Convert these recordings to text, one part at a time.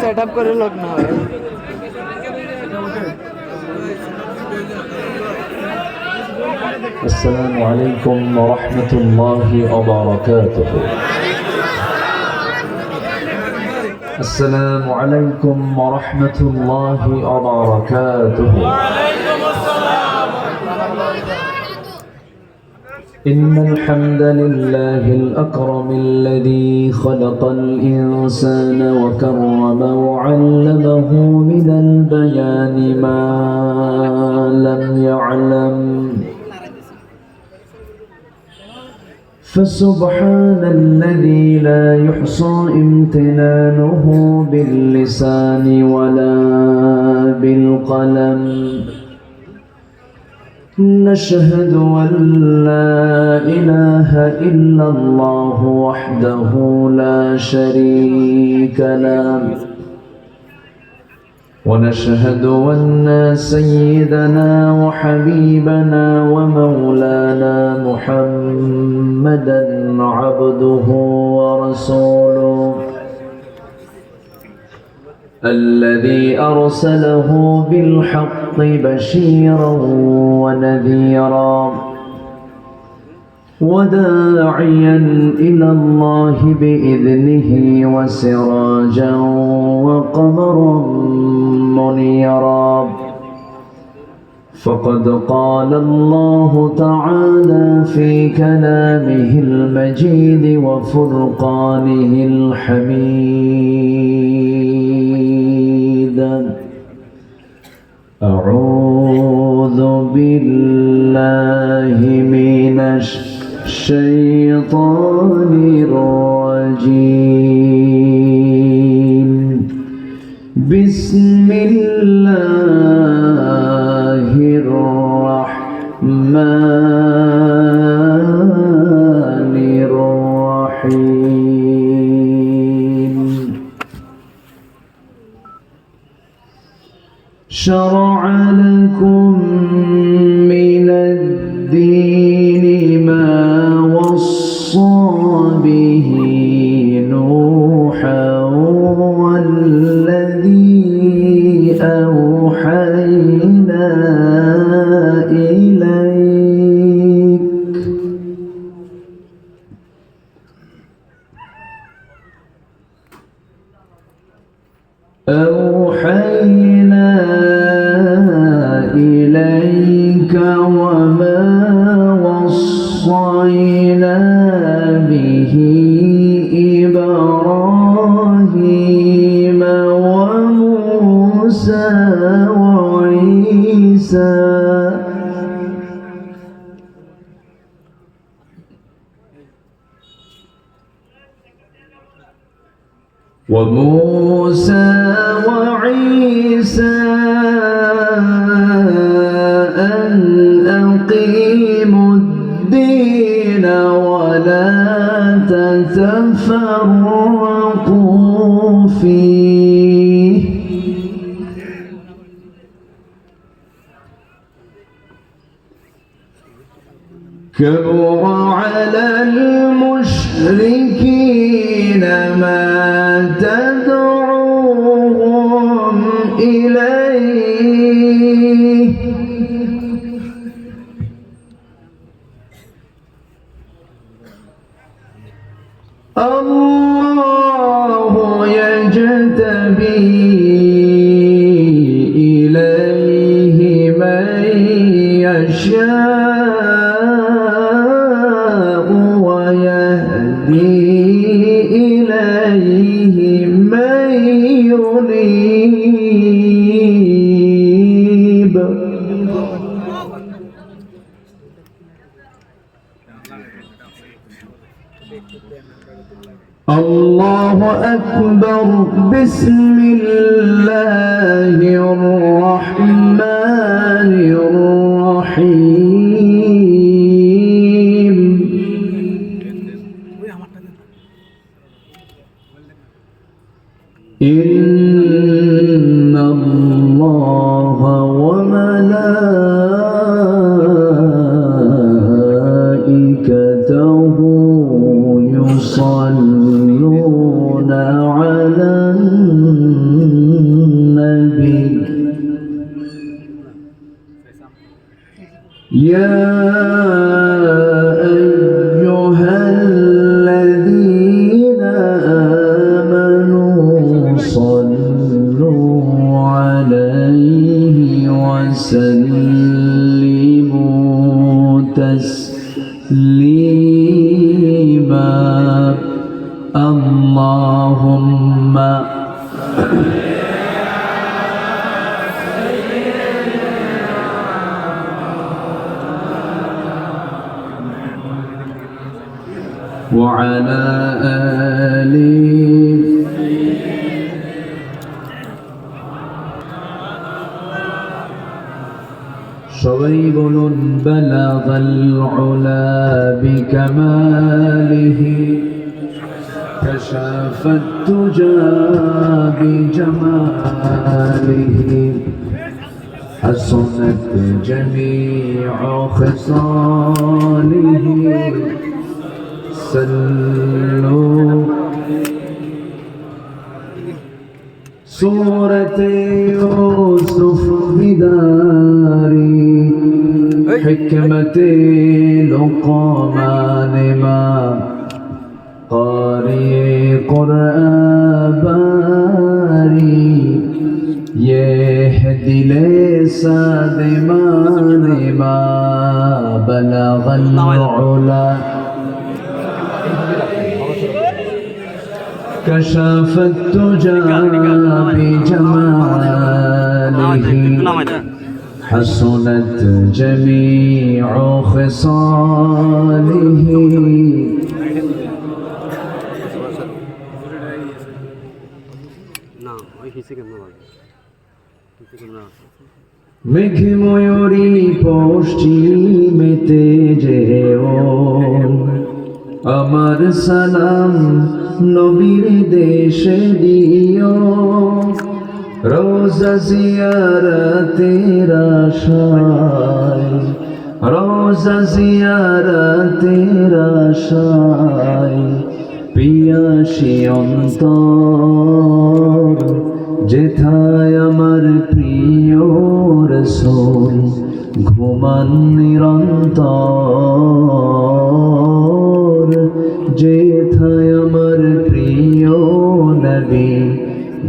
Set up করে লোক না হয়। السلام عليكم ورحمة الله وبركاته. السلام عليكم ورحمة الله وبركاته. إن الحمد لله الأكرم الذي خلق الإنسان وكرمه وعلمه من البيان ما لم يعلم، فسبحان الذي لا يحصى امتنانه باللسان ولا بالقلم. نشهد أن لا إله إلا الله وحده لا شريك له، ونشهد أن سيدنا وحبيبنا ومولانا محمدا عبده ورسوله الذي أرسله بالحق بشيرا ونذيرا وداعيا إلى الله بإذنه وسراجا وقمرا منيرا. فقد قال الله تعالى في كلامه المجيد وفرقانه الحميد: أعوذ بالله من الشيطان الرجيم. بسم الله الرحمن الرحيم. شرع لكم من الدين ما وصى به نوحا والذي أوحينا إليك وما وصينا به إبراهيم وموسى وعيسى أن أقيموا الدين ولا تتفرقوا فيه. كبر على المشركين ما تدعوهم إليه. الله يجتبي إليه من يشاء ويهدي إليه من ينيب. الله أكبر. بسم الله الرحمن الرحيم. إن الله وملائكته يصلون على يا أيها الذين آمنوا صلوا عليه وسلموا تسليما اللهم وعلى آله সবাই বলুন বালাগাল উলা বিকামালিহি কাশাফাত তুজা বিজামালিহি حسنت جميع خصاله صلوا سورة يوسف بداري حكمة لقمان ما قارئ قرآن باري يهدي لسان ما بلغ العلا كشف التجى بجماله حسنت جميع خصاله মেঘ ময়ূরী পশ্চিমেতে যেও আমার সালাম নবীর দেশে দিও রোজা জিয়ারতের আশায় রোজা জিয়ারতের আশায় পিয়াসী অন্তর যেথায় আমার প্রিয় রাসূল ঘুমান নিরন্তর যেথায় আমার প্রিয় নবী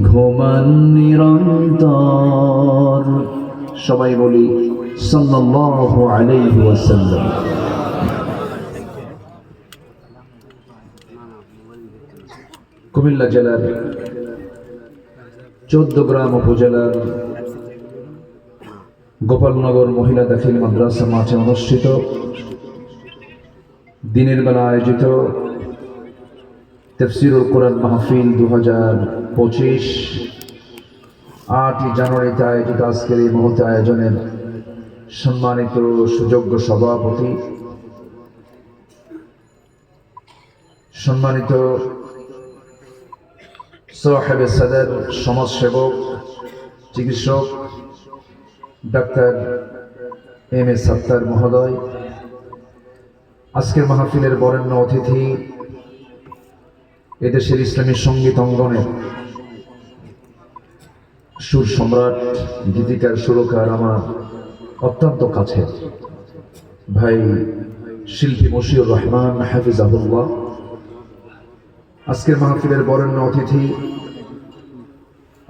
ঘুমান নিরন্তর সবাই বলি সাল্লাল্লাহু আলাইহি ওয়াসাল্লাম। কুমিল্লা জেলার 14 গ্রাম উপজেলার গোপালনগর মহিলা দাখিল মাদ্রাসা মাঠে অনুষ্ঠিত দিনের বেলা আয়োজিত তাফসীরুল কোরআন মাহফিল 2025 8 জানুয়ারিতে আয়োজিত আজকের এই মহৎ আয়োজনের সম্মানিত সুযোগ্য সভাপতি, সম্মানিত সাহেব সদর সমাজসেবক চিকিৎসক ডাক্তার এম.এ. সাত্তার মহোদয়, আজকের মাহফিলের বরেণ্য অতিথি, এদেশের ইসলামী সঙ্গীত অঙ্গনের সুর সম্রাট, গীতিকার, সুরকার, আমার অত্যন্ত কাছের ভাই শিল্পী মশিউর রহমান হাফিজাহুল্লাহ, আজকের মাহফিলের বরেণ্য অতিথি,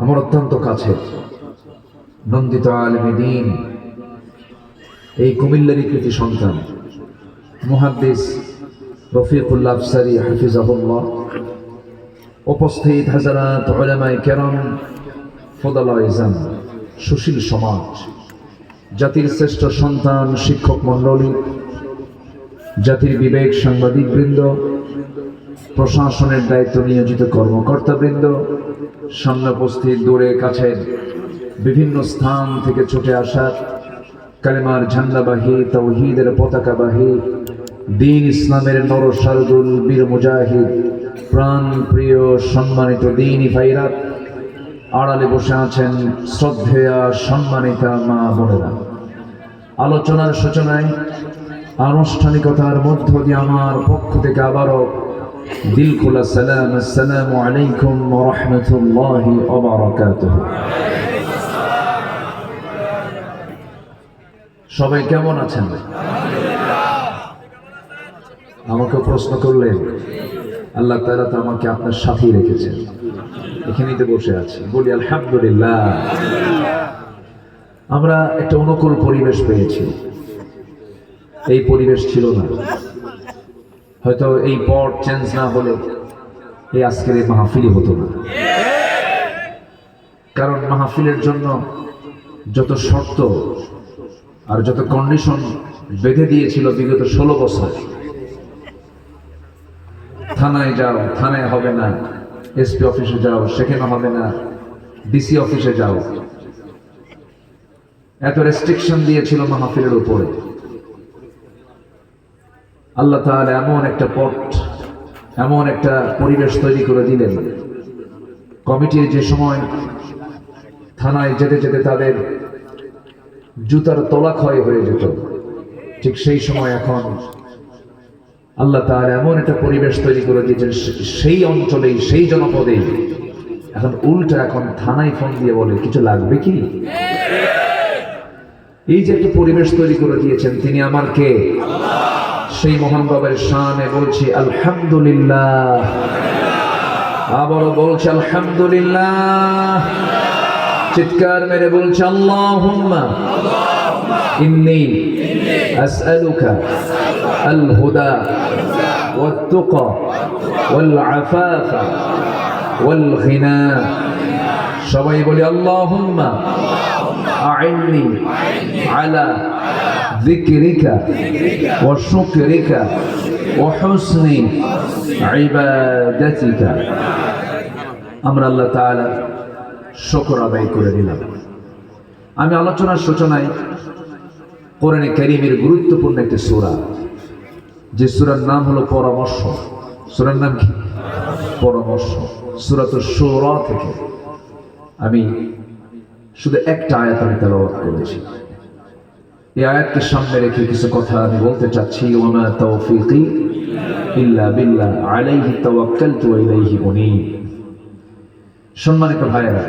আমার অত্যন্ত কাছের নন্দিত আলেমে দ্বীন, এই কুমিল্লারই কৃতি সন্তান মুহাদ্দিস রফিকুল্লাহ আফসারী হাফিজাহুল্লাহ, উপস্থিত হাজারাত উলামায়ে কেরাম, ফোদালায়ে ইজাম, সুশীল সমাজ, জাতির শ্রেষ্ঠ সন্তান, শিক্ষক মণ্ডলী, জাতির বিবেক সাংবাদিকবৃন্দ, প্রশাসনের দায়িত্ব নিয়োজিত কর্মকর্তাবৃন্দ, সামনে উপস্থিত, দূরে কাছের বিভিন্ন স্থান থেকে ছুটে আসা কালেমার ঝান্ডাবাহী, তাওহীদের পতাকাবাহী, দ্বীন ইসলামের নরসারদুল বীর মুজাহিদ, প্রাণ প্রিয় সম্মানিত দ্বীনি ভাইরা, আড়ালে বসে আছেন শ্রদ্ধেয়া সম্মানিতা মা বোনেরা। আলোচনার সূচনায় আনুষ্ঠানিকতার মধ্য দিয়ে আমার পক্ষ থেকে আবারও দিল খোলা সালাম, আসসালামু আলাইকুম ওয়া রাহমাতুল্লাহি ওয়া বারাকাতুহু। সবাই কেমন আছেন? আমাকে প্রশ্ন করলেন, আল্লাহ তাআলা তো আমাকে আপনার সাথেই রেখেছেন, এখানেই তো বসে আছি। বলি আলহামদুলিল্লাহ। আমরা একটা অনুকূল পরিবেশ পেয়েছি, এই পরিবেশ ছিল না। হয়তো এই পট চেঞ্জ না হলে এই আজকের এই মাহফিলই হতো না। কারণ মাহফিলের জন্য যত শর্ত আর যত কন্ডিশন বেঁধে দিয়েছিল বিগত 16 বছর, থানায় যাও, থানায় হবে না, এসপি অফিসে যাও, সেখানে হবে না, ডিসি অফিসে যাও, এত রেস্ট্রিকশন দিয়েছিল মাহফিলের উপরে। আল্লাহ তাআলা এমন একটা পথ, এমন একটা পরিবেশ তৈরি করে দিলেন, কমিটির যে সময় থানায় যেতে যেতে তাদের জুতার তলা ক্ষয় হয়ে যেত, ঠিক সেই সময় এখন আল্লাহ তাআলা এমন একটা পরিবেশ তৈরি করে দিয়েছেন, সেই অঞ্চলেই, সেই জনপদেই এখন উল্টা এখন থানায় ফোন দিয়ে বলে কিছু লাগবে কি। এই যে একটা পরিবেশ তৈরি করে দিয়েছেন, তিনি আমার কে? সেই মহান বাবার শানে বলছি আলহামদুলিল্লাহ। আবারও বলছি আলহামদুলিল্লাহ। চিৎকার মেরে বলছি আল্লাহুম্মা ইন্নী আসআলুকা আল হুদা ওয়াত তুকা ওয়াল আফাফা ওয়াল গিনা। সবাই বলি আল্লাহুম্মা আইন্নি আলা যিকরিকা ওয়া শুকরিকা ওয়া হুসনি ইবাদাতিকা। আমরা আল্লাহ তাআলা শুকর আদায় করে দিলাম। আমি আলোচনার সূচনায় কোরআনে কারীমের গুরুত্বপূর্ণ একটি সূরা, যে সূরার নাম হলো পরামর্শ। সূরার নাম কি? পরামর্শ। সূরাতুশ শুরা থেকে আমি শুধু একটা আয়াত আমি তেলাওয়াত করেছি। এই আয়াতকে সামনে রেখে কিছু কথা আমি বলতে চাচ্ছি। ওয়া মা তাওফীকি ইল্লা বিল্লাহ আলাইহি তাওয়াক্কালতু ওয়া ইলাইহি উনীব। সম্মানিত ভাইয়েরা,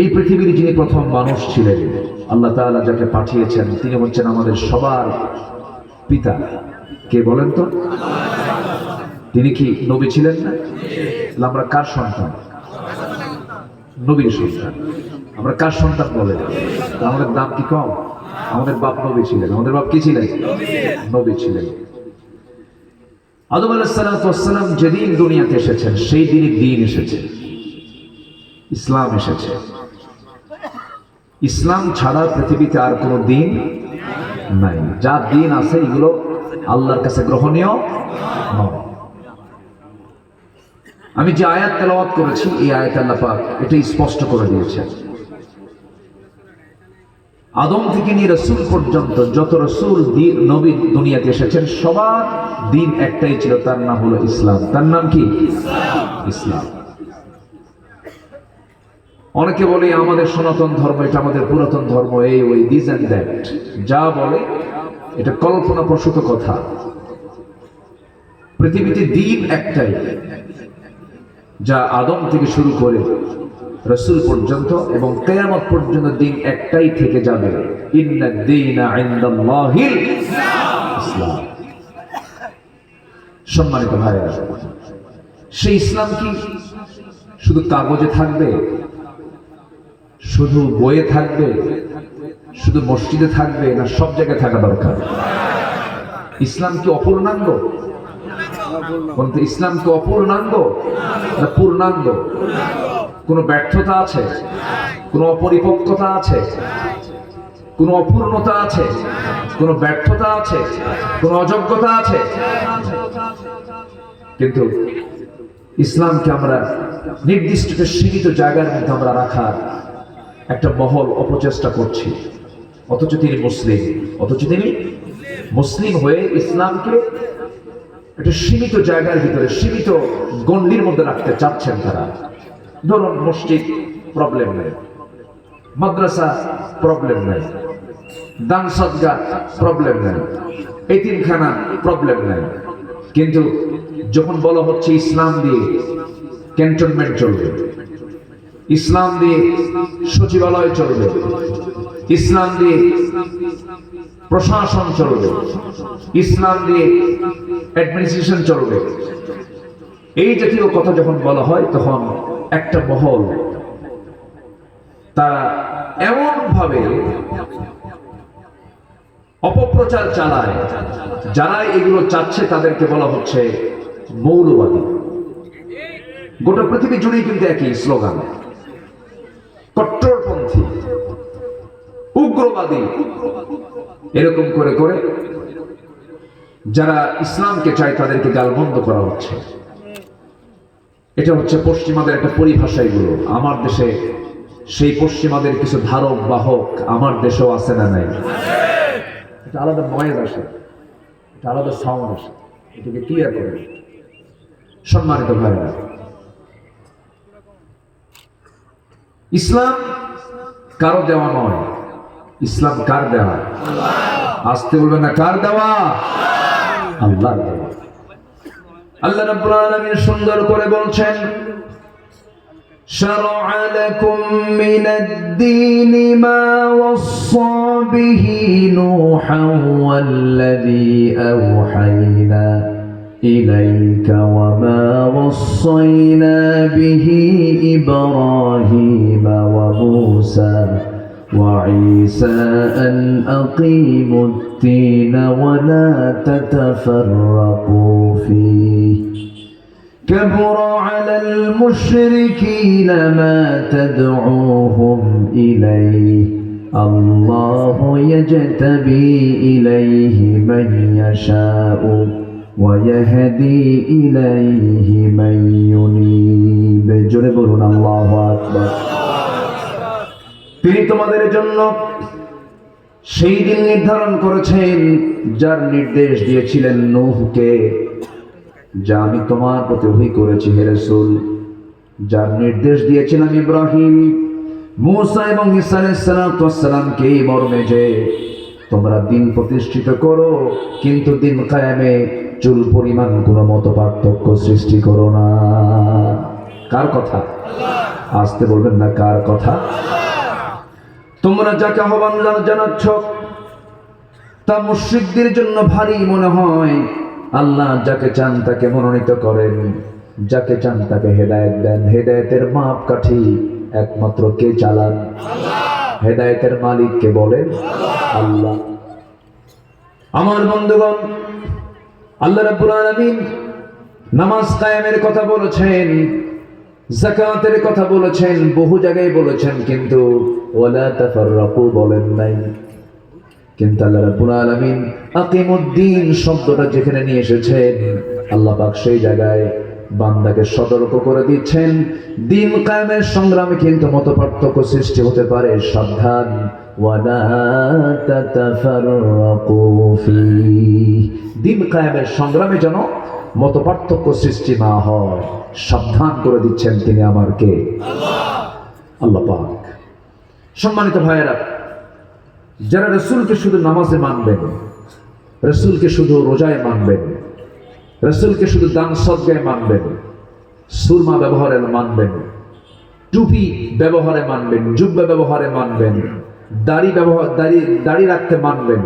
এই পৃথিবীর যিনি প্রথম মানুষ ছিলেন, আল্লাহ তাআলা যাকে পাঠিয়েছেন, তিনি হচ্ছেন আমাদের সবার পিতা। কে বলেন তো? তিনি কি নবী ছিলেন না? আমরা কার সন্তান? নবীর সন্তান। আমরা কার সন্তান বলেন? আমাদের দাম কি কম? আমাদের বাপ নবী ছিলেন। আমাদের বাপ কি ছিলেন? নবী ছিলেন। আদম আলাইহিস সালাম যেদিন দুনিয়াতে এসেছেন, সেই দিনই দিন এসেছে, ইসলাম এসেছে। ইসলাম ছাড়া পৃথিবীতে আর কোনো দিন নাই। যা দিন আছে এগুলো আল্লাহর কাছে গ্রহণীয় নয়। আমি যে আয়াত তেলাওয়াত করেছি, এই আয়াত আল্লাহ পাক এটাই স্পষ্ট করে দিয়েছেন। আদম থেকে নিয়ে রাসূল পর্যন্ত যত রাসূল নবী দুনিয়াতে এসেছেন, সবার দিন একটাই ছিল, তার নাম হলো ইসলাম। তার নাম কি? ইসলাম। অনেকে বলে আমাদের সনাতন ধর্ম, এটা আমাদের পুরাতন ধর্ম, এই ওই দিস এন্ড দ্যাট যা বলে এটা কল্পনা প্রসূত কথা। পৃথিবীতে দিন একটাই, যা আদম থেকে শুরু করে রাসূল পর্যন্ত এবং কিয়ামত পর্যন্ত দিন একটাই থেকে যাবে। ইন্নাদ দীনা ইনদাল্লাহিল ইসলাম। সম্মানিত ভাইরা, সেই ইসলাম কি শুধু কাগজে থাকবে, শুধু বইয়ে থাকবে, শুধু মসজিদে থাকবে, না সব জায়গায় থাকা দরকার? ইসলাম কি অপূর্ণাঙ্গ? ইসলাম কি অপূর্ণাঙ্গ না পূর্ণাঙ্গ? কোনো ব্যর্থতা আছে? কোনো অপরিপক্কতা আছে? কোনো অপূর্ণতা আছে? কোনো ব্যর্থতা আছে? কোনো অযোগ্যতা আছে? কিন্তু ইসলামকে আমরা নির্দিষ্ট সীমিত জায়গার মধ্যে আমরা রাখার একটা মহল অপচেষ্টা করছি। অথচ তিনি মুসলিম, অথচ তিনি মুসলিম হয়ে ইসলামকে একটা সীমিত জায়গার ভিতরে, সীমিত গণ্ডির মধ্যে রাখতে চাচ্ছেন তারা। ধরুন, মসজিদ প্রবলেম নেই, মাদ্রাসা প্রবলেম নেই, দান সদকা প্রবলেম নেই, এতিমখানা প্রবলেম নেই। কিন্তু যখন বলা হচ্ছে ইসলাম দিয়ে ক্যান্টনমেন্ট চলবে, ইসলাম দিয়ে সচিবালয় চলবে, ইসলাম দিয়ে প্রশাসন চলবে, ইসলাম দিয়ে অ্যাডমিনিস্ট্রেশন চলবে, এই জাতীয় কথা যখন বলা হয় তখন একটা মহল তারা এমন ভাবে অপপ্রচার চালায়, যারা এগুলো চাচ্ছে তাদেরকে বলা হচ্ছে মৌলবাদী। গোটা পৃথিবী জুড়েই কিন্তু একই স্লোগান, কট্টরপন্থী, উগ্রবাদী। এরকম করে করে যারা ইসলামকে চায় তাদেরকে গালমন্দ করা হচ্ছে। এটা হচ্ছে পশ্চিমাদের একটা পরিভাষা। এগুলো আমার দেশে সেই পশ্চিমাদের কিছু ধারক বাহক আমার দেশেও আছে না নাই? এটা আলাদা নয়েজ আসে, এটা আলাদা সাউন্ড আসে, এটাকে ক্লিয়ার করে। সম্মানিত ভাইরা, ইসলাম কারো দেওয়া নয়, ইসলাম কার দেওয়া? আসতে বলবেন না, কার দেওয়া? আল্লাহর দেওয়া। আল্লাহ রাব্বুল আলামিন সুন্দর করে বলছেন, شرع لكم من الدين ما وصى به نوحا والذي أوحينا إليك وما وصينا به إبراهيم وموسى وعيسى أن أقيموا الدين ولا تتفرقوا فيه كبر على المشركين ما تدعوهم إليه الله يجتبي إليه من يشاء ويهدي إليه من ينيب جربون الله أكبر। তিনি তোমাদের জন্য সেই দিন নির্ধারণ করেছেন যার নির্দেশ দিয়েছিলেন নূহকে, যা আমি তোমার প্রতি ওহী করেছি হে রাসূল, যার নির্দেশ দিয়েছিলাম ইব্রাহিম, মূসা এবং ঈসা আলাইহিস সালামকে এই মর্মে যে তোমরা দিন প্রতিষ্ঠিত করো, কিন্তু দিন কায়েমে চুল পরিমাণ কোনো মত পার্থক্য সৃষ্টি করো না। কার কথা? আসতে বলবেন না, কার কথা? তোমরা যাকে আহ্বান জানাচ্ছ তা মুশরিকদের জন্য ভারী মনে হয়। আল্লাহ যাকে চান তাকে মনোনীত করেন, যাকে চান তাকে হেদায়েত দেন। হেদায়েতের মাপকাঠি একমাত্র কে চালান? হেদায়েতের মালিক কে বলেন? আল্লাহ। আমার বন্ধুগণ, আল্লাহ রাব্বুল আলামিন নামাজ কায়েমের কথা বলেছেন, যাকাতের কথা বলেছেন, বহু জায়গায় বলেছেন, কিন্তু ওয়ালা তাফাররাকু বলেন নাই। কিন্তু আল্লাহ রাব্বুল আলামিন আকিমুদ্দিন শব্দটা যেখানে নিয়ে এসেছেন, আল্লাহ পাক সেই জায়গায় বান্দাকে সতর্ক করে দিচ্ছেন, দিন কায়েমের সংগ্রামে কিন্তু মতপার্থক্য সৃষ্টি হতে পারে, সাবধান। ওয়ালা তাতাফাররাকু ফি, দিন কায়েমের সংগ্রামে যেন মতপার্থক্য সৃষ্টি না হয়, সাবধান করে দিচ্ছেন তিনি আমার কে? আল্লাহ পাক। সম্মানিত ভাইয়েরা, যারা রাসূলকে শুধু নামাজে মানবেন, রাসূলকে শুধু রোজায় মানবেন, রাসূলকে শুধু দান সদকায় মানবেন, সুরমা ব্যবহারে মানবেন, টুপি ব্যবহারে মানবেন, জুব্বা ব্যবহারে মানবেন, দাড়ি রাখতে মানবেন,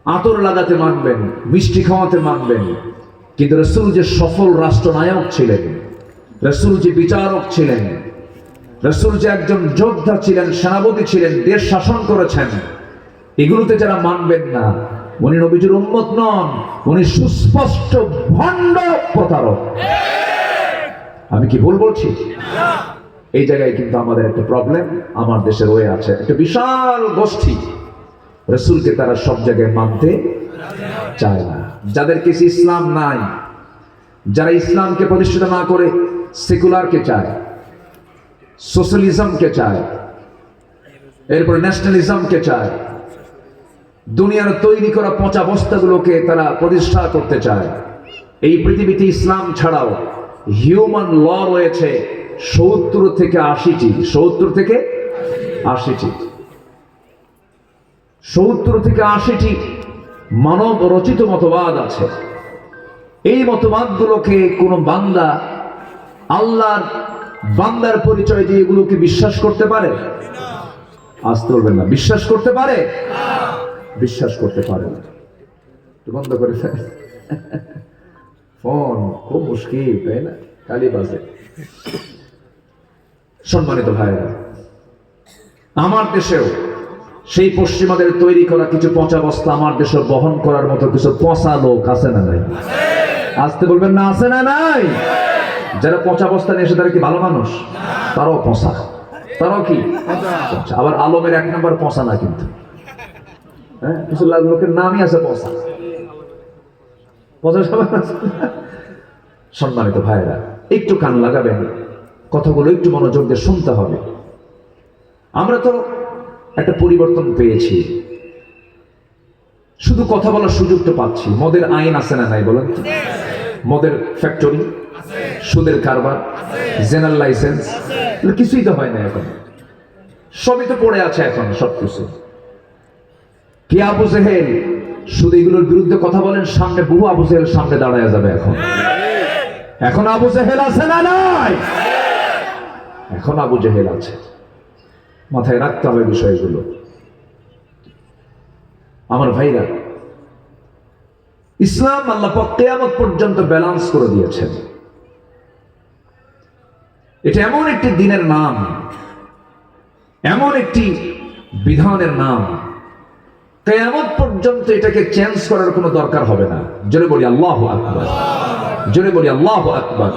আতর লাগাতে মানবেন, মিষ্টি খাওয়াতে মানবেন, কিন্তু রাসূল যে সফল রাষ্ট্রনায়ক ছিলেন, রাসূল যে বিচারক ছিলেন, রাসূল যে একজন যোদ্ধা ছিলেন, সেনাপতি ছিলেন, দেশ শাসন করেছেন, এগুলোতে যারা মানবেন না, উনি নবীজির উম্মত নন, উনি সুস্পষ্ট ভণ্ড প্রতারক। আমি কি ভুল বলছি? এই জায়গায় কিন্তু আমাদের একটা প্রবলেম আমার দেশে রয়ে আছে। একটা বিশাল গোষ্ঠী রাসূলকে তারা সব জায়গায় মানতে চায় না, যাদের কাছে ইসলাম নাই, যারা ইসলামকে প্রতিষ্ঠিত না করে সেকুলারকে চায়, সোশ্যালিজমকে চায়, এরপর ন্যাশনালিজমকে চায়, দুনিয়ার তৈরি করা পচা বস্তাগুলোকে তারা প্রতিষ্ঠা করতে চায়। এই পৃথিবীতে ইসলাম ছাড়াও হিউম্যান ল রয়েছে 70 থেকে 80টি, 70 থেকে 80টি, 70 থেকে 80টি মানব রচিত মতবাদ আছে। এই মতবাদগুলোকে কোন বান্দা আল্লাহর বান্দার পরিচয় দিয়ে এগুলোকে বিশ্বাস করতে পারে? আসতে বলবেন না, বিশ্বাস করতে পারে? বিশ্বাস করতে পারে না। বন্ধ করে ফেলে ফোন, খুব মুশকিল, তাই না? খালি বাজে। সম্মানিত ভাইরা, আমার দেশেও সেই পশ্চিমাদের তৈরি করা কিছু পচা বস্তা আমার দেশে বহন করার মতো কিছু পচা লোক আছে না নাই? আসতে বলবেন না, আছে না নাই? যারা পচা বস্তা নিয়ে এসে তারা কি ভালো মানুষ? তারাও পচা, তারাও কি? আবার আলমের 1 নম্বর পচা না কিন্তু, হ্যাঁ, কিছু লোকের নামই আছে পচা। সম্মানিত ভাইরা, একটু কান লাগাবেন, কথাগুলো একটু মনোযোগ দিয়ে শুনতে হবে। আমরা তো একটা পরিবর্তন পেয়েছি, শুধু কথা বলার সুযোগ তো পাচ্ছি। মদের আইন আছে না নাই বলেন? মদের ফ্যাক্টরি, সুদের কারবার, জেনারেল লাইসেন্স, কিছুই তো হয় না এখন, সবই তো পড়ে আছে এখন সবকিছু। কি আবু জেহেল শুধু এগুলোর বিরুদ্ধে কথা বলেন, সামনে বহু আবু জেহেল সামনে দাঁড়ায় যাবে। এখন আবু জেহেল আছে না নাই? এখন আবু জেহেল আছে, মাথায় রাখতে হবে বিষয়গুলো। আমার ভাইরা, ইসলাম আল্লাহ পাক কিয়ামত পর্যন্ত ব্যালেন্স করে দিয়েছেন। এটা এমন একটি দিনের নাম, এমন একটি বিধানের নাম, কিয়ামত পর্যন্ত এটাকে চেঞ্জ করার কোনো দরকার হবে না। জোরে বলি আল্লাহু আকবার, জোরে বলি আল্লাহু আকবার।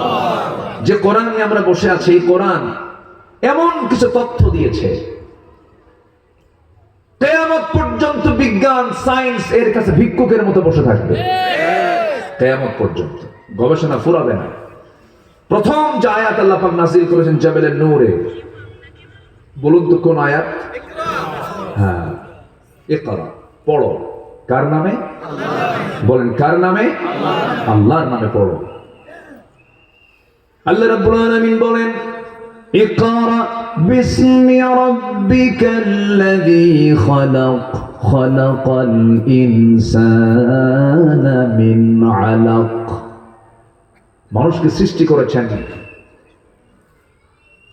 যে কোরআন নিয়ে আমরা বসে আছি, এই কোরআন এমন কিছু তথ্য দিয়েছে, কিয়ামত পর্যন্ত বিজ্ঞান সায়েন্স এর কাছে ভিক্ষুকের মতো বসে থাকবে। কিয়ামত পর্যন্ত গবেষণা ফুরাবে না। প্রথম যে আয়াত আল্লাহ পাক নাযিল করেছেন জাবেলের নূরে, বলুন তো কোন আয়াত? হ্যাঁ, ইকরা, পড়ো। কার নামে? বলেন কার নামে? আল্লাহর নামে পড়ো। আল্লাহ রাব্বুল আলামিন বলেন, ইকরা বিসমি রাব্বিকাল্লাযী খালাক, খালাকাল ইনসানা মিন আলাক। মানুষকে সৃষ্টি করেছেন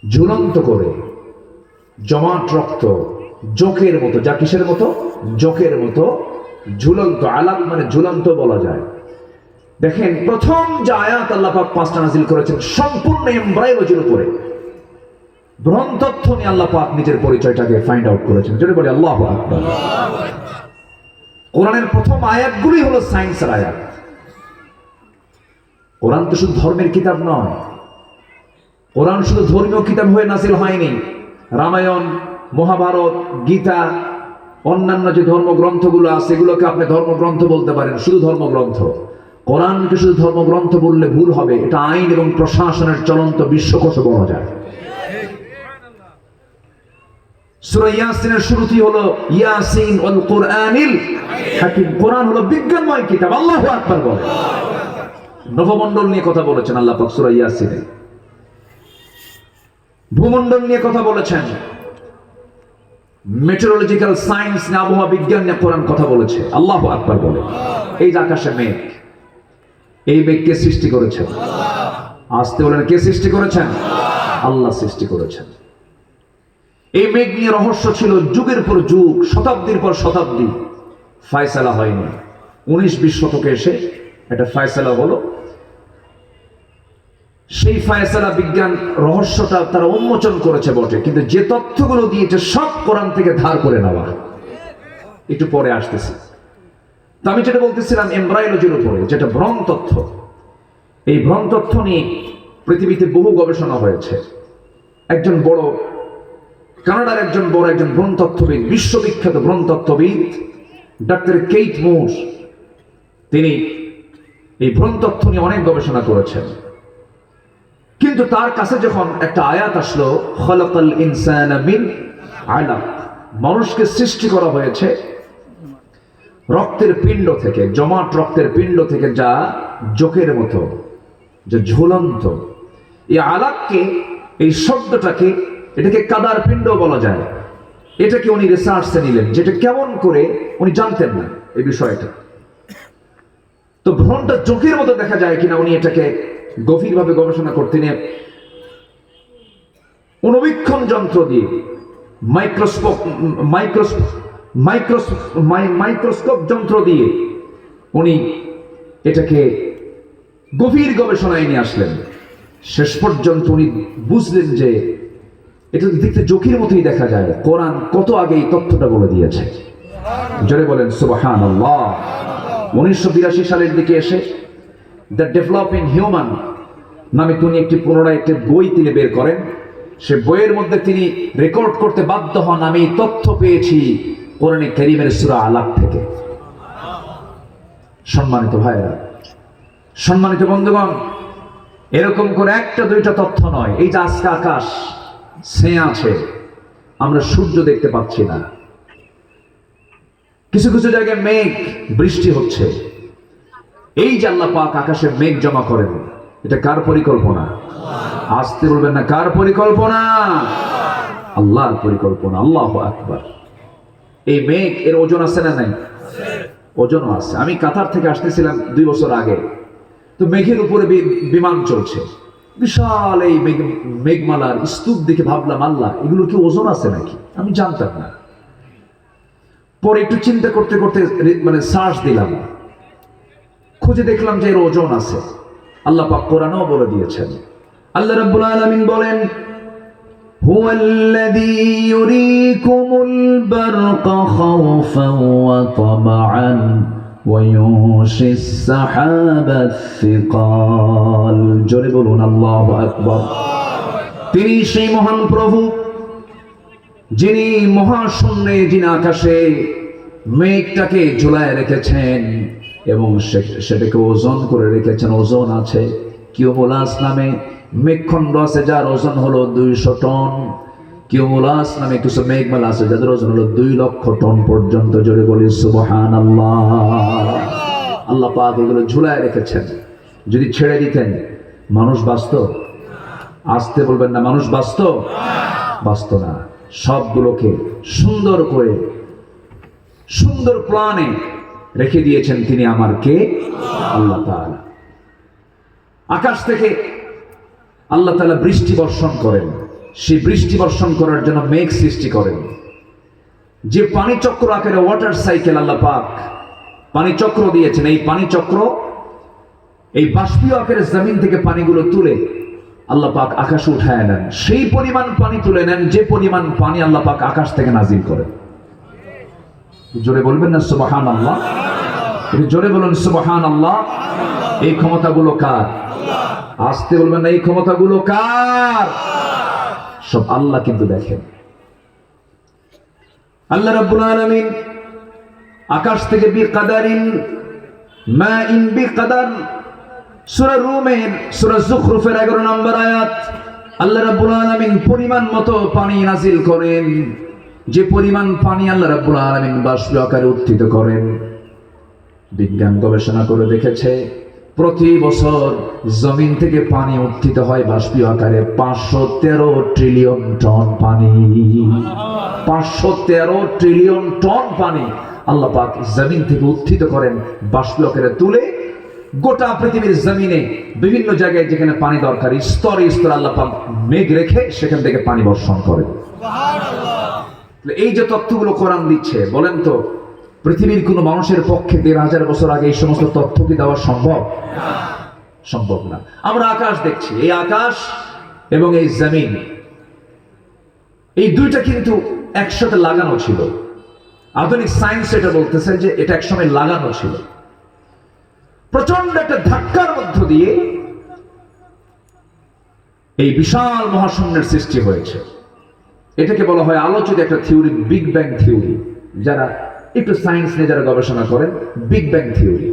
ঝুলন্ত করে, জমাট রক্ত, জোকের মতো। যা কিসের মতো? জোকের মতো ঝুলন্ত। আলাক মানে ঝুলন্ত বলা যায়। দেখেন, প্রথম যে আয়াত আল্লাহ পাক 5টা নাযিল করেছেন সম্পূর্ণ এমব্রায়োলজির উপরে, ভ্রণ তথ্য নিয়ে আল্লাহ পাক নিজের পরিচয়টাকে ফাইন্ড আউট করেছেন। যেটা বলি আল্লাহু আকবার। কোরআনের প্রথম আয়াতগুলোই হলো সায়েন্সের আয়াত। কোরআন তো শুধু ধর্মের কিতাব নয়, কোরআন শুধু ধর্মীয় কিতাব হয়ে নাযিল হয়নি। রামায়ণ, মহাভারত, গীতা, অন্যান্য যে ধর্মগ্রন্থগুলো আছে এগুলোকে আপনি ধর্মগ্রন্থ বলতে পারেন, শুধু ধর্মগ্রন্থ। কোরআনকে শুধু ধর্মগ্রন্থ বললে ভুল হবে, এটা আইন এবং প্রশাসনের চলন্ত বিশ্বকোষ বলা যায়। সূরা ইয়াসিনের শুরুতেই হলো ইয়াসিন ওয়াল কুরআনিল হাকিম। কোরআন হলো বিজ্ঞানময় কিতাব। আল্লাহু আকবার বলেন। নবমণ্ডল নিয়ে কথা বলেছেন আল্লাহ পাক সূরা ইয়াসিনে, ভূমণ্ডল নিয়ে কথা বলেছেন, মেটেরোলজিক্যাল সায়েন্স নিয়ে, আবহাওয়া বিজ্ঞান নিয়ে কোরআন কথা বলেছে। আল্লাহু আকবার বলে। এই যে আকাশে মেঘ, এই মেঘ কে সৃষ্টি করেছেন? আসতে বলেন, কে সৃষ্টি করেছেন? আল্লাহ সৃষ্টি করেছেন। এই মেঘ নিয়ে রহস্য ছিল যুগের পর যুগ, শতাব্দীর পর শতাব্দী, ফায়সালা হয়নি। 19-20 শতকে এসে একটা ফায়সালা হলো। সেই ফায়সালা বিজ্ঞান রহস্যটা তারা উন্মোচন করেছে বটে, কিন্তু যে তথ্যগুলো দিয়েছে সব কোরআন থেকে ধার করে নেওয়া। একটু পরে আসতেছি। তো আমি যেটা বলতেছিলাম এমব্রায়োলজির উপরে, যেটা ভ্রণ তথ্য, এই ভ্রণ তথ্য নিয়ে পৃথিবীতে বহু গবেষণা হয়েছে। একজন বড় কানাডার একজন ভ্রণ তত্ত্ববিদ, বিশ্ববিখ্যাত ভ্রণ তত্ত্ববিদ ডক্টর কেইট মুর, তিনি এই ভ্রণ তথ্য নিয়ে অনেক গবেষণা করেছেন। কিন্তু তার কাছে যখন একটা আয়াত আসলো, খালাকাল ইনসানা মিন আলাক, মানুষকে সৃষ্টি করা হয়েছে রক্তের পিণ্ড থেকে, জমাট রক্তের পিণ্ড থেকে, যা জোকের মতো, যে ঝুলন্ত। এই আলাককে, এই শব্দটাকে, এটাকে কাদার পিণ্ড বলা যায়। এটাকে উনি রিসার্চে নিলেন, যেটা কেমন করে উনি জানতেন না এই বিষয়টা। তো ভ্রণটা চোখের মতো দেখা যায় কিনা উনি এটাকে গভীরভাবে গবেষণা করতে নিয়ে অণুবীক্ষণ যন্ত্র দিয়ে, মাইক্রোস্কোপ যন্ত্র দিয়ে উনি এটাকে গভীর গবেষণায় নিয়ে আসলেন। শেষ পর্যন্ত উনি বুঝলেন যে এটা দেখতে জোকের মতোই দেখা যায়, কোরআন কত আগে এই তথ্যটা বলে দিয়েছে। জোরে বলেন সুবহানাল্লাহ। 1982 সালের দিকে এসে দ্য ডেভেলপিং হিউম্যান নামে তিনি পুনরায় একটি বই তিনি বের করেন। সে বইয়ের মধ্যে তিনি রেকর্ড করতে বাধ্য হন, আমি তথ্য পেয়েছি কোরআনে কারীমের সূরা আলাক থেকে। সম্মানিত ভাইরা, সম্মানিত বন্ধুগণ, এরকম করে একটা দুইটা তথ্য নয়। এই যে আজকে আকাশ ছেয়ে আছে, আমরা সূর্য দেখতে পাচ্ছি না, কিছু কিছু জায়গায় মেঘ, বৃষ্টি হচ্ছে। এই যে আল্লাহ পাক আকাশে মেঘ জমা করেন, এটা কার পরিকল্পনা? আসতে বলবেন না, কার পরিকল্পনা? আল্লাহর পরিকল্পনা। আল্লাহু আকবার। এই মেঘ এর ওজন আছে না নাই? ওজনও আছে। আমি কাতার থেকে আসতেছিলাম 2 বছর আগে, তো মেঘের উপরে বিমান চলছে, বিশাল এই মেঘমালার স্তূপ দেখে ভাবলাম, আল্লাহ, এগুলো কি ওজন আছে নাকি? আমি জানতাম না। পরে একটু চিন্তা করতে করতে সার্চ দিলাম, খুঁজে দেখলাম যে এর ওজন আছে। আল্লাহ পাক কোরআনেও বলে দিয়েছেন। আল্লাহ রাব্বুল আলামিন বলেন, হুয়াল্লাযী ইউরীকুমুল বারকা খাওফান ওয়া তামআন ওয়া ইউনশিস সাহাবাস সিকাল। জোরে বলুন আল্লাহু আকবার। তিনি সেই মহান প্রভু যিনি মহাশূন্যে, যিনি আকাশে মেঘটাকে ঝুলায় রেখেছেন এবং সেটাকে ওজন করে রেখেছেন। ওজন আছে, কিউমুলাস নামে মেঘখণ্ড আছে যার ওজন হলো 200 টন। কিউমুলাস নামে কিছু মেঘমালা আছে যাদের ওজন হলো 2 লক্ষ টন পর্যন্ত। জোরে বলি সুবহানাল্লাহ। আল্লাহ পাক এগুলো ঝুলায় রেখেছেন। যদি ছেড়ে দিতেন, মানুষ বাঁচত? আসতে বলবেন না, মানুষ বাঁচত? বাঁচত না। সবগুলোকে সুন্দর করে, সুন্দর প্ল্যানে রেখে দিয়েছেন তিনি। আমার কে? আল্লাহ তাআলা। আকাশ থেকে আল্লাহ তাআলা বৃষ্টি বর্ষণ করেন। সেই বৃষ্টি বর্ষণ করার জন্য মেঘ সৃষ্টি করেন। যে পানি চক্র আকারে ওয়াটার সাইকেল আল্লাহ পাক পানি চক্র দিয়েছেন, এই পানি চক্র এই বাষ্পীয় আকারে জমিন থেকে পানিগুলো তুলে আল্লাহ পাক আকাশে উঠায় নেন। সেই পরিমাণ পানি তুলে নেন যে পরিমাণ পানি আল্লাহ পাক আকাশ থেকে নাজিল করেন। জোরে বলবেন না সুবহানাল্লাহ? জোরে বলুন সুবহানাল্লাহ। এই ক্ষমতাগুলো কার? আসতে বলবেন না, এই ক্ষমতাগুলো কার? সব আল্লাহ কিন্তু দেখেন। আল্লাহ রাব্বুল আলামিন আকাশ থেকে বিকাদারিন মাইন বিকাদার, সূরা রুমের সূরা যুখরুফের 11 নম্বর আয়াত, আল্লাহ রাব্বুল আলামিন পরিমাণ মতো পানি নাজিল করেন। যে পরিমাণ পানি আল্লাহ রাব্বুল আলামিন বাষ্পীয় আকারে উত্থিত করেন, বিজ্ঞান গবেষণা করে দেখেছে প্রতি বছর জমিন থেকে পানি উত্থিত হয় বাষ্পীয় আকারে 513 ট্রিলিয়ন টন পানি। 513 ট্রিলিয়ন টন পানি আল্লাহ পাক জমিন থেকে উত্থিত করেন, বাষ্পীয় আকারে তুলে গোটা পৃথিবীর জমিনে বিভিন্ন জায়গায় যেখানে পানি দরকার, স্তরে স্তরে আল্লাহ পাক মেঘ রেখে সেখান থেকে পানি বর্ষণ করেন। এই যে তথ্যগুলো কোরআন দিচ্ছে, বলেন তো পৃথিবীর কোন মানুষের পক্ষে 1500 বছর আগে এই সমস্ত তথ্য কি দেওয়া সম্ভব? সম্ভব না। আমরা আকাশ দেখছি, এই আকাশ এবং এই জমিন, এই দুইটা কিন্তু একসাথে লাগানো ছিল। আধুনিক সায়েন্স এটা বলতেছে যে এটা একসময় লাগানো ছিল। প্রচন্ড একটা ধাক্কার মধ্য দিয়ে এই বিশাল মহাশূন্যের সৃষ্টি হয়েছে। এটাকে বলা হয় আলোচিত একটা থিওরি, বিগ ব্যাং থিওরি। যারা একটু সায়েন্স নিয়ে যারা গবেষণা করেন, বিগ ব্যাং থিওরি।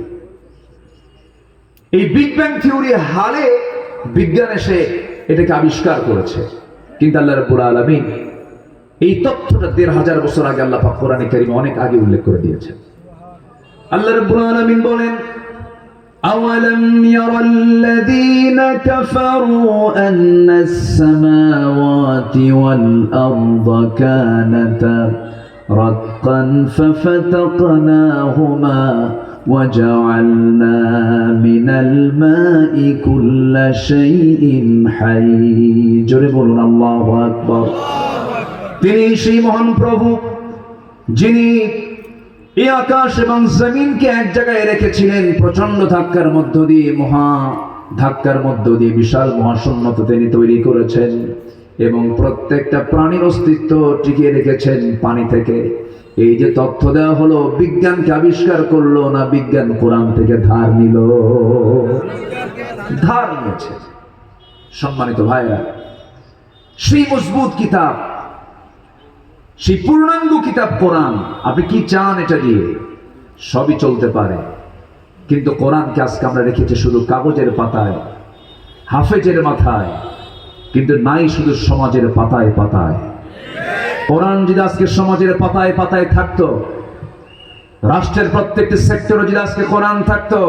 এই বিগ ব্যাং থিওরি হালে বিজ্ঞান এসে এটাকে আবিষ্কার করেছে, কিন্তু আল্লাহ রাব্বুল আলামিন এই তথ্যটা 1500 বছর আগে আল্লাহ পাক কোরআনে কারীমে অনেক আগে উল্লেখ করে দিয়েছেন। আল্লাহ রাব্বুল আলামিন বলেন, أولم ير الذين كفروا أن السماوات والأرض كانتا رتقا ففتقناهما وجعلنا من الماء كل شيء حي। জোরে বলুন আল্লাহু আকবার। তিনি সেই মহান প্রভু যিনি এই আকাশ এবং জমিনকে এক জায়গায় রেখেছিলেন প্রচন্ড ধাক্কার মধ্য দিয়ে, বিশাল মহাশূন্যতা তিনি তৈরি করেছেন এবং প্রত্যেকটা প্রাণীর অস্তিত্ব টিকিয়ে রেখেছেন পানি থেকে। এই যে তথ্য দেওয়া হলো, বিজ্ঞানকে আবিষ্কার করলো না, বিজ্ঞান কোরআন থেকে ধার নিয়েছে। সম্মানিত ভাইরা, সেই মজবুত কিতাব, সেই পূর্ণাঙ্গ কিতাব কোরআন, আপনি কি চান এটা দিয়ে? সবই চলতে পারে, কিন্তু কোরআনকে আজকে আমরা রেখেছি শুধু কাগজের পাতায়, হাফেজের মাথায়, কিন্তু নাই শুধু সমাজের পাতায় পাতায়। কোরআন যদি আজকে সমাজের পাতায় পাতায় থাকতো, রাষ্ট্রের প্রত্যেকটি সেক্টরে যদি আজকে কোরআন থাকতো,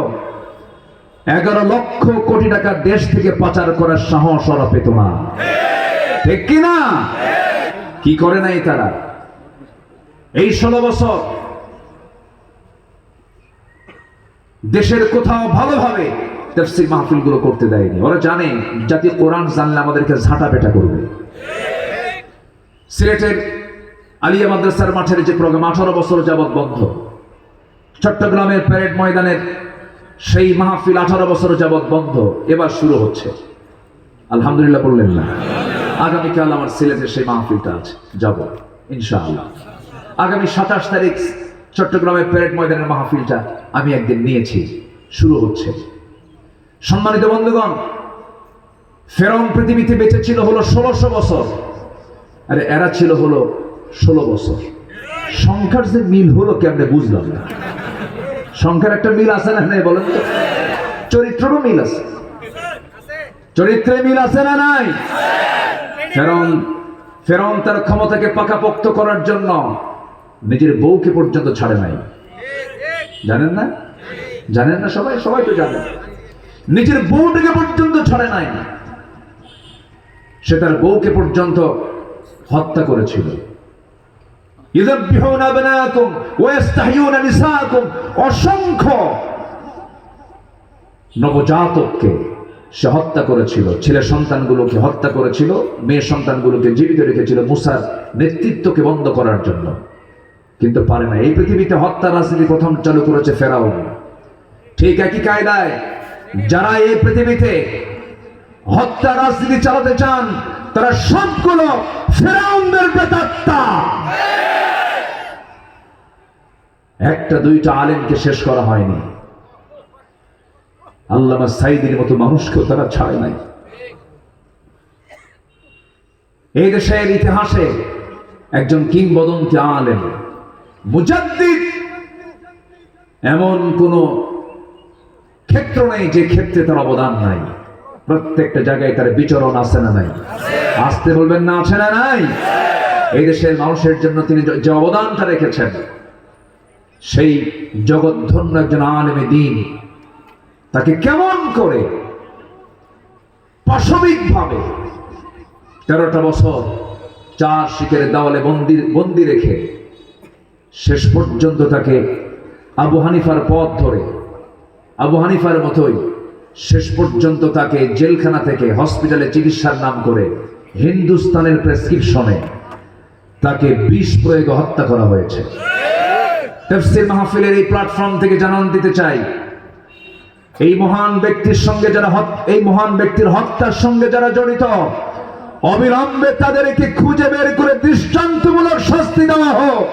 11 লক্ষ কোটি টাকা দেশ থেকে পাচার করার সাহস ওরা পেত না, ঠিক কিনা? কি করে নাই তারা? এই 16 বছর দেশের কোথাও ভালোভাবে তাফসীর মাহফিলগুলো করতে দেয়নি। ওরা জানে জাতি কোরআন জানলে আমাদেরকে ঝাঁটা পেটা করবে। সিলেটের আলিয়া মাদ্রাসার মাঠের যে প্রোগ্রাম 18 বছর যাবৎ বন্ধ, চট্টগ্রামের প্যারেড ময়দানের সেই মাহফিল 18 বছর যাবৎ বন্ধ, এবার শুরু হচ্ছে। আলহামদুলিল্লাহ বললেন না? আগামীকাল আমার সিলেটের সেই মাহফিলটা আছে, যাব ইনশাআল্লাহ। আগামী 27 তারিখ চট্টগ্রামের প্যারেড ময়দানের মাহফিলটা আমি একদিন নিয়েছি, শুরু হচ্ছে। সম্মানিত বন্ধুগণ, ফেরাউন পৃথিবীতে বেঁচে ছিল হলো 1600 বছর, আরে এরা ছিল হলো 16 বছর। সংখ্যার যে মিল হলো কেমনে বুঝলাম না। সংখ্যার একটা মিল আছে না নাই বলেন তো? চরিত্রেরও মিল আছে, চরিত্রে মিল আছে না নাই? ফেরাউন তার ক্ষমতাকে পাকাপোক্ত করার জন্য নিজের বউকে পর্যন্ত ছাড়ে নাই। জানেন না? জানেন না? সবাই তো জানেন। নিজের বউটাকে পর্যন্ত ছাড়ে নাই, সে তার বউকে পর্যন্ত হত্যা করেছিল। ইযাববিহুনা আবনাকুম ওয়া ইস্তাহয়ুনা নিসাকুম, অসংখ্য নবজাতককে সে হত্যা করেছিল। ছেলে সন্তানগুলোকে হত্যা করেছিল, মেয়ে সন্তানগুলোকে জীবিত রেখেছিল মুসার নেতৃত্বকে বন্ধ করার জন্য, কিন্তু পারে না। এই পৃথিবীতে হত্যা রাজনীতি প্রথম চালু করেছে ফেরাউন। ঠিক একই কায়দায় যারা এই পৃথিবীতে হত্যা রাজনীতি চালাতে চান, তারা সবগুলো ফেরাউনদের প্রেতাত্মা। একটা দুইটা আলেমকে শেষ করা হয়নি, আল্লামা সাইদির মতো মানুষকেও তারা ছাড়ে নাই। এই দেশের ইতিহাসে একজন কিংবদন্তি আলেম, মুজাদ্দিদ, এমন কোন ক্ষেত্র নেই যে ক্ষেত্রে তার অবদান নাই। প্রত্যেকটা জায়গায় তার বিচরণ আছে না নাই? আসতে বলবেন না, আছে না নাই? এই দেশের মানুষের জন্য তিনি যে অবদানটা রেখেছেন, সেই জগৎধন্য একজন আলেমে দ্বীন, তাকে কেমন করে পাশবিকভাবে 13টা বছর 4 শিখের দেওয়ালে বন্দি রেখে শেষ পর্যন্ত তাকে আবু হানিফার পথ ধরে, আবু হানিফার মতোই শেষ পর্যন্ত তাকে জেলখানা থেকে হসপিটালে চিকিৎসার নাম করে হিন্দুস্তানের প্রেসক্রিপশনে তাকে বিষ প্রয়োগে হত্যা করা হয়েছে। তাফসীর মাহফিলের এই প্ল্যাটফর্ম থেকে জানান দিতে চাই, এই মহান ব্যক্তির সঙ্গে যারা, এই মহান ব্যক্তির হত্যার সঙ্গে যারা জড়িত, অবিলম্বে তাদেরকে খুঁজে বের করে দৃষ্টান্তমূলক শাস্তি দেওয়া হোক।